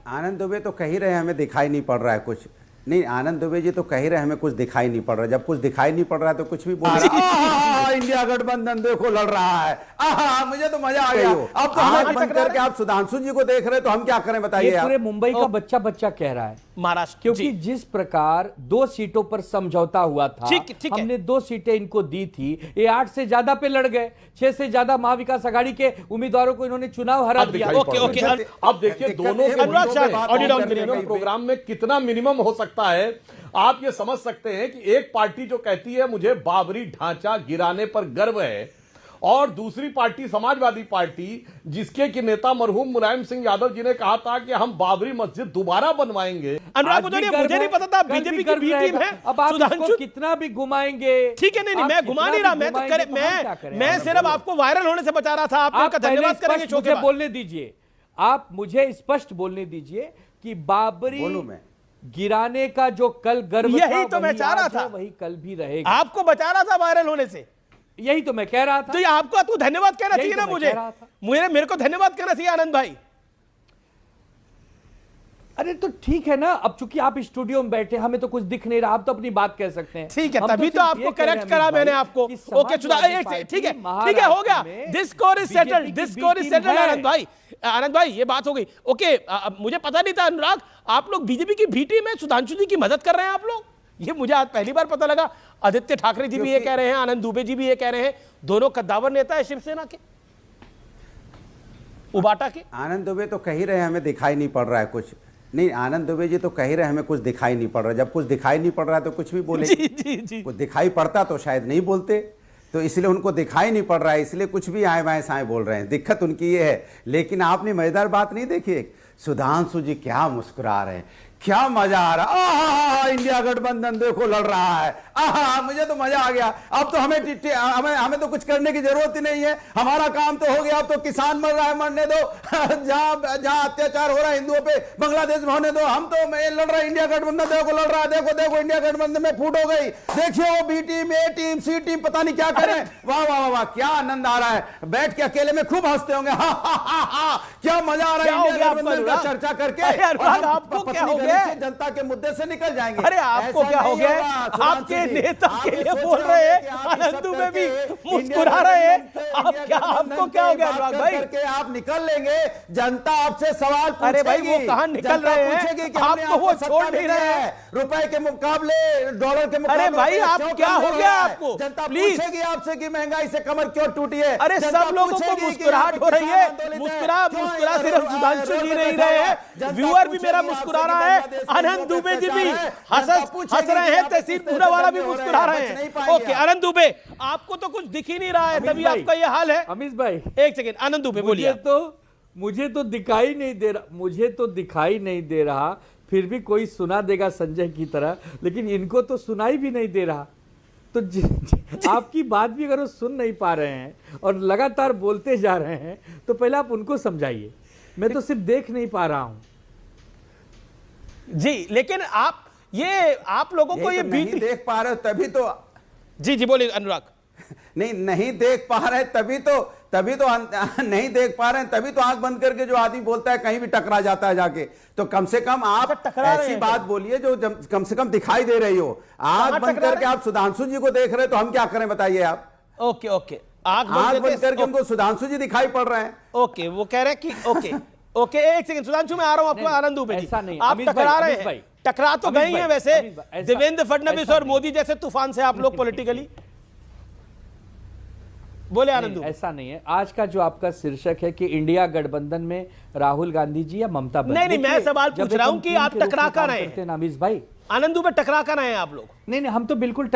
आनंद दुबे तो कह ही रहे हैं हमें दिखाई नहीं पड़ रहा है कुछ। नहीं, आनंद दुबे जी तो कह ही रहे हैं हमें कुछ दिखाई नहीं पड़ रहा है। जब कुछ दिखाई नहीं पड़ रहा है तो कुछ भी बोल इंडिया गठबंधन देखो लड़ रहा है, मुझे तो मजा आ गया। अब तो आंख बंद करके आप सुधांशु जी को देख रहे हैं तो हम क्या करें बताइए। पूरे मुंबई का बच्चा बच्चा कह रहा है महाराष्ट्र, क्योंकि जिस प्रकार 2 सीटों पर समझौता हुआ था, ठीक हमने 2 सीटें इनको दी थी, ये 8 से ज्यादा पे लड़ गए, 6 से ज्यादा महाविकास आघाड़ी के उम्मीदवारों को इन्होंने चुनाव हरा दिया। ओके अब देखिए दोनों प्रोग्राम में कितना मिनिमम हो सकता है आप ये समझ सकते हैं कि एक पार्टी जो कहती है मुझे बाबरी ढांचा गिराने पर गर्व है, और दूसरी पार्टी समाजवादी पार्टी जिसके कि नेता मरहूम मुलायम सिंह यादव जी ने कहा था कि हम बाबरी मस्जिद दोबारा बनवाएंगे। अनुराग भदौरिया, मुझे नहीं पता था बीजेपी की बी टीम है। अब आप इसको कितना भी घुमाएंगे, ठीक है, नहीं मैं घुमा नहीं रहा, मैं सिर्फ आपको वायरल होने से बचा रहा था। आप धन्यवाद करेंगे शो के बाद। बोलने दीजिए, आप मुझे स्पष्ट बोलने दीजिए कि बाबरी गिराने का जो कल गर्व यही तो मैं चाह रहा था, वही कल भी रहेगा। आपको बचा रहा था वायरल होने से, यही तो मैं कह रहा था। तो ये आपको धन्यवाद कहना चाहिए ना, मेरे को धन्यवाद कहना चाहिए आनंद भाई। अरे तो ठीक है ना, अब चूंकि आप स्टूडियो में बैठे, हमें तो कुछ दिख नहीं रहा, आप तो अपनी बात कह सकते हैं। ठीक है, तभी तो आपको करेक्ट करा मैंने आपको। ओके ठीक है हो गया, दिस स्कोर इज सेटल्ड आनंद भाई। आनंद भाई ये बात हो गई। ओके, मुझे पता नहीं था अनुराग, आप लोग बीजेपी की बी टीम में सुधांशु जी की मदद कर रहे हैं आप लोग, ये मुझे आज पहली बार पता लगा। आदित्य ठाकरे जी भी ये कह रहे हैं, आनंद दुबे जी भी ये कह रहे हैं, दोनों कद्दावर नेता है शिवसेना के, उबाटा के। आनंद दुबे तो कह ही रहे हैं हमें दिखाई नहीं पड़ रहा है कुछ। नहीं, आनंद दुबे जी तो कह ही रहे हैं हमें कुछ दिखाई नहीं पड़ रहा है। जब कुछ दिखाई नहीं पड़ रहा है तो कुछ भी बोले। जी। कुछ दिखाई पड़ता तो शायद नहीं बोलते, तो इसलिए उनको दिखाई नहीं पड़ रहा है, इसलिए कुछ भी आए बाएं साएं बोल रहे हैं। दिक्कत उनकी ये है। लेकिन आपने मजेदार बात नहीं देखी, सुधांशु जी क्या मुस्कुरा रहे हैं, क्या मजा आ रहा है। इंडिया गठबंधन देखो लड़ रहा है, मुझे तो मजा आ गया। अब तो हमें तो कुछ करने की जरूरत ही नहीं है, हमारा काम तो हो गया। अब तो किसान मर रहा है, मरने दो। जहां अत्याचार हो रहा है हिंदुओं पे बांग्लादेश में होने दो। हम तो लड़ रहे, इंडिया गठबंधन देखो लड़ रहा है। देखो इंडिया गठबंधन में फूट हो गई। देखिए वो बी टीम, ए टीम, सी टीम, पता नहीं क्या करें। वाह वाह वाह, क्या आनंद आ रहा है। बैठ के अकेले में खूब हंसते होंगे, क्या मजा आ रहा है इंडिया गठबंधन का चर्चा करके। आपको क्या हो गया, जनता के मुद्दे से निकल जाएंगे। अरे आपको क्या हो गया, आपके नेता के लिए बोल रहे हैं, आनंद दुबे भी मुस्कुरा रहे हैं। आपको क्या हो गया अनुराग भाई, करके आप निकल लेंगे, जनता आपसे सवाल पूछेगी। अरे भाई वो कहां निकल रहे हैं, आपको वो छोड़ नहीं रहे हैं। रुपए के मुकाबले डॉलर के मुकाबले। अरे भाई आप क्या हो गया आपको, जनता पूछेगी आपसे कि महंगाई से कमर क्यों टूटी है। अरे सब लोगों को मुस्कुराहट हो रही है। मुस्कुरा सिर्फ सुधांशु जी नहीं रहे हैं, व्यूअर भी मेरा मुस्कुरा रहा है, आनंद दुबे जी भी हंस रहे हैं, तहसील पूनावाला भी मुस्कुरा रहे हैं। ओके आनंद दुबे, आपको तो कुछ दिख ही नहीं रहा है, तभी आपका ये हाल है। अमित भाई एक सेकंड, आनंद दुबे बोलिए। मुझे तो दिखाई नहीं दे रहा, मुझे तो दिखाई नहीं दे रहा, फिर भी कोई सुना देगा संजय की तरह, लेकिन इनको तो सुनाई भी नहीं दे रहा। तो आपकी बात भी अगर वो सुन नहीं पा रहे हैं और लगातार बोलते जा रहे हैं, तो पहले आप उनको समझाइए। मैं तो सिर्फ देख नहीं पा रहा हूं जी, लेकिन आप लोगों को ये बीट नहीं देख पा रहे हो तभी तो। जी बोलिए अनुराग। नहीं देख पा रहे तभी तो नहीं देख पा रहे हैं, तभी तो आंख बंद करके जो आदमी बोलता है कहीं भी टकरा जाता है जाके। तो कम से कम आप ऐसी बात बोलिए जो कम से कम दिखाई दे रही हो। आंख बंद करके आप सुधांशु जी को देख रहे हैं तो हम क्या करें बताइए आप। ओके आंख बंद करके उनको सुधांशु जी दिखाई पड़ रहे हैं। ओके, वो कह रहे हैं कि ओके एक सेकंड सुधांशु, मैं आ रहा हूं आपको। आनंद दुबे जी, आप टकरा रहे हैं, टकरा तो गए हैं वैसे देवेंद्र फडणवीस और मोदी जैसे तूफान से आप लोग पॉलिटिकली। बोले आनंद दुबे। ऐसा नहीं है। आज का जो आपका शीर्षक है कि इंडिया गठबंधन में राहुल गांधी जी या ममता बनर्जी, नहीं मैं सवाल पूछ रहा हूं कि आप टकरा कर रहे हैं नामिस भाई। आनंद दुबे टकरा कर रहे हैं आप लोग? नहीं हम तो बिल्कुल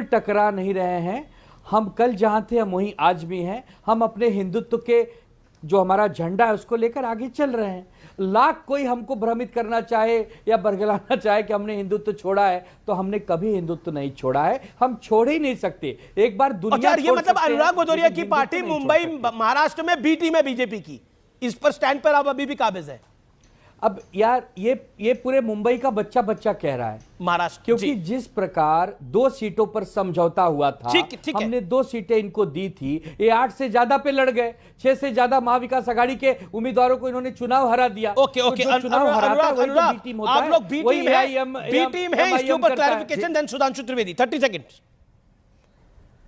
टकरा नहीं रहे हैं। हम कल जहां थे हम वहीं आज भी हैं। हम अपने हिंदुत्व के जो हमारा झंडा है उसको लेकर आगे चल रहे हैं। लाख कोई हमको भ्रमित करना चाहे या बरगलाना चाहे कि हमने हिंदुत्व छोड़ा है, तो हमने कभी हिंदुत्व नहीं छोड़ा है, हम छोड़ ही नहीं सकते। एक बार दुनिया ये मतलब अनुराग भदौरिया की पार्टी मुंबई महाराष्ट्र में बी टीम है बीजेपी की, इस पर स्टैंड पर आप अभी भी काबिज है? अब यार ये पूरे मुंबई का बच्चा बच्चा कह रहा है महाराष्ट्र, क्योंकि जी। जिस प्रकार 2 सीटों पर समझौता हुआ था, ठीक है। हमने 2 सीटें इनको दी थी, ये 8 से ज्यादा पे लड़ गए, 6 से ज्यादा महाविकास आघाड़ी के उम्मीदवारों को इन्होंने चुनाव हरा दिया। ओके तो जो चुनाव हराता है, वही तो बी टीम होता आप है, लोग बी वही टीम है, AIM बी टीम है, इसके ऊपर करता है। Clarification then Sudhanshu Trivedi 30 second.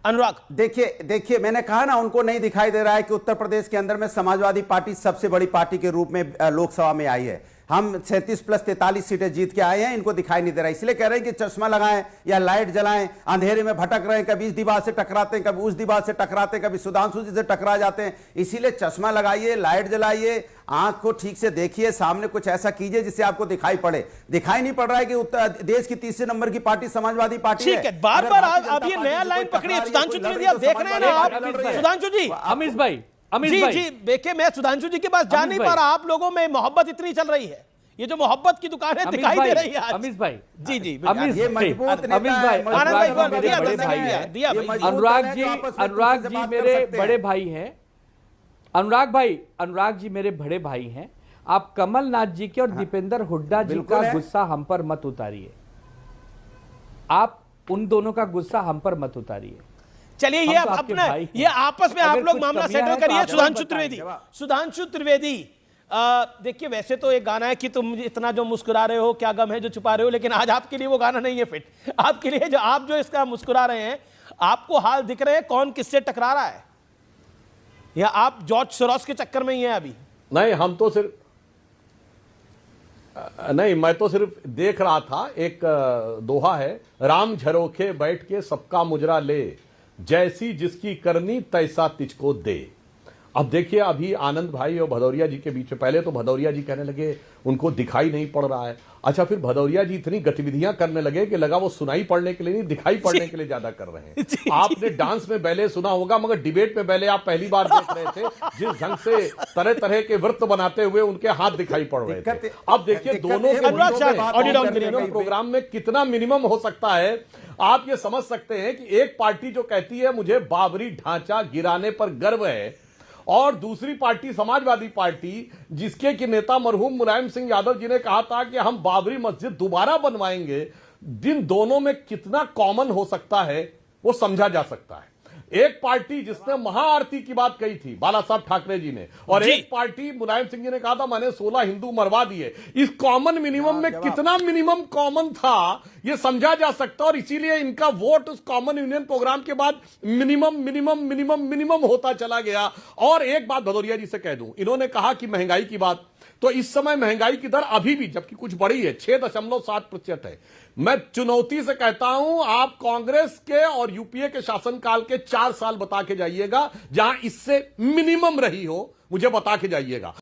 Anurag, देखिए मैंने कहा ना, उनको नहीं दिखाई दे रहा है कि उत्तर प्रदेश के अंदर में समाजवादी पार्टी सबसे बड़ी पार्टी के रूप में लोकसभा में आई है। हम 37 प्लस 43 सीटें जीत के आए हैं, इनको दिखाई नहीं दे रहा, इसलिए कह रहे हैं कि चश्मा लगाएं या लाइट जलाएं, अंधेरे में भटक रहे हैं, कभी इस दीवार से टकराते हैं, कभी उस दीवार से टकराते हैं, कभी सुधांशु जी से टकरा जाते हैं। इसीलिए चश्मा लगाइए, लाइट जलाइए, आंख को ठीक से देखिए, सामने कुछ ऐसा कीजिए जिससे आपको दिखाई पड़े। दिखाई नहीं पड़ रहा है कि देश की 30 नंबर की पार्टी समाजवादी पार्टी है। ठीक है, बार बार आप ये नया लाइन पकड़िए। सुधांशु त्रिवेदी आप देख रहे हैं ना, आप सुधांशु जी, अमीश भाई, जी देखिए, मैं सुधांशु जी के पास जा नहीं पा रहा। आप लोगों में मोहब्बत इतनी चल रही है, ये जो मोहब्बत की दुकान है दिखाई दे रही है आज। अमीश भाई, जी अमीश ये मजबूत नेता अमीश है, भाई, मजबूत आनंद भाई, अनुराग जी दिया, मेरे बड़े भाई दिया, हैं। दिया भाई। अनुराग जी मेरे बड़े भाई हैं। अनुराग जी मेरे बड़े भाई हैं। आप कमलनाथ जी के और दीपेंद्र हुड्डा जी का गुस्सा हम पर मत उतारिए। आप उन दोनों का गुस्सा हम पर मत उतारिए। चलिए, ये अपना ये आपस में आप लोग मामला सेटल करिए। सुधांशु त्रिवेदी, देखिए, वैसे तो एक गाना है कि तुम इतना जो मुस्कुरा रहे हो, क्या गम है जो छुपा रहे हो, लेकिन आज आपके लिए वो गाना नहीं है फिट। आपके लिए जो आप जो इसका मुस्कुरा रहे हैं, आपको हाल दिख रहे हैं कौन किससे टकरा रहा है, या आप जॉर्ज सोरोस के चक्कर में ही है अभी? नहीं, हम तो सिर्फ नहीं, मैं तो सिर्फ देख रहा था। एक दोहा है, राम झरोखे बैठ के सबका मुजरा ले, जैसी जिसकी करनी तैसा तिझको दे। अब देखिए, अभी आनंद भाई और भदौरिया जी के बीच में, पहले तो भदौरिया जी कहने लगे उनको दिखाई नहीं पड़ रहा है। अच्छा, फिर भदौरिया जी इतनी गतिविधियां करने लगे कि लगा वो सुनाई पड़ने के लिए नहीं, दिखाई पड़ने के लिए ज्यादा कर रहे हैं। आपने डांस में बैले सुना होगा, मगर डिबेट में बैले आप पहली बार देख रहे थे। जिस ढंग से तरह तरह के वृत्त बनाते हुए उनके हाथ दिखाई पड़ रहे थे। अब देखिए, दोनों के प्रोग्राम में कितना मिनिमम हो सकता है, आप ये समझ सकते हैं कि एक पार्टी जो कहती है मुझे बाबरी ढांचा गिराने पर गर्व है, और दूसरी पार्टी समाजवादी पार्टी, जिसके कि नेता मरहूम मुलायम सिंह यादव जी ने कहा था कि हम बाबरी मस्जिद दोबारा बनवाएंगे, जिन दोनों में कितना कॉमन हो सकता है वो समझा जा सकता है। एक पार्टी जिसने महाआरती की बात कही थी बाला साहब ठाकरे जी ने, और एक पार्टी मुलायम सिंह जी ने कहा था मैंने 16 हिंदू मरवा दिए। इस कॉमन मिनिमम में कितना मिनिमम कॉमन था यह समझा जा सकता, और इसीलिए इनका वोट उस कॉमन यूनियन प्रोग्राम के बाद मिनिमम मिनिमम मिनिमम मिनिमम होता चला गया। और एक बात भदौरिया जी से कह दूं, इन्होंने कहा कि महंगाई की बात, तो इस समय महंगाई की दर अभी भी, जबकि कुछ बढ़ी है, 6.7% है। मैं चुनौती से कहता हूं, आप कांग्रेस के और यूपीए के शासनकाल के 4 साल बता के जाइएगा जहां इससे मिनिमम रही हो, मुझे बता के जाइएगा।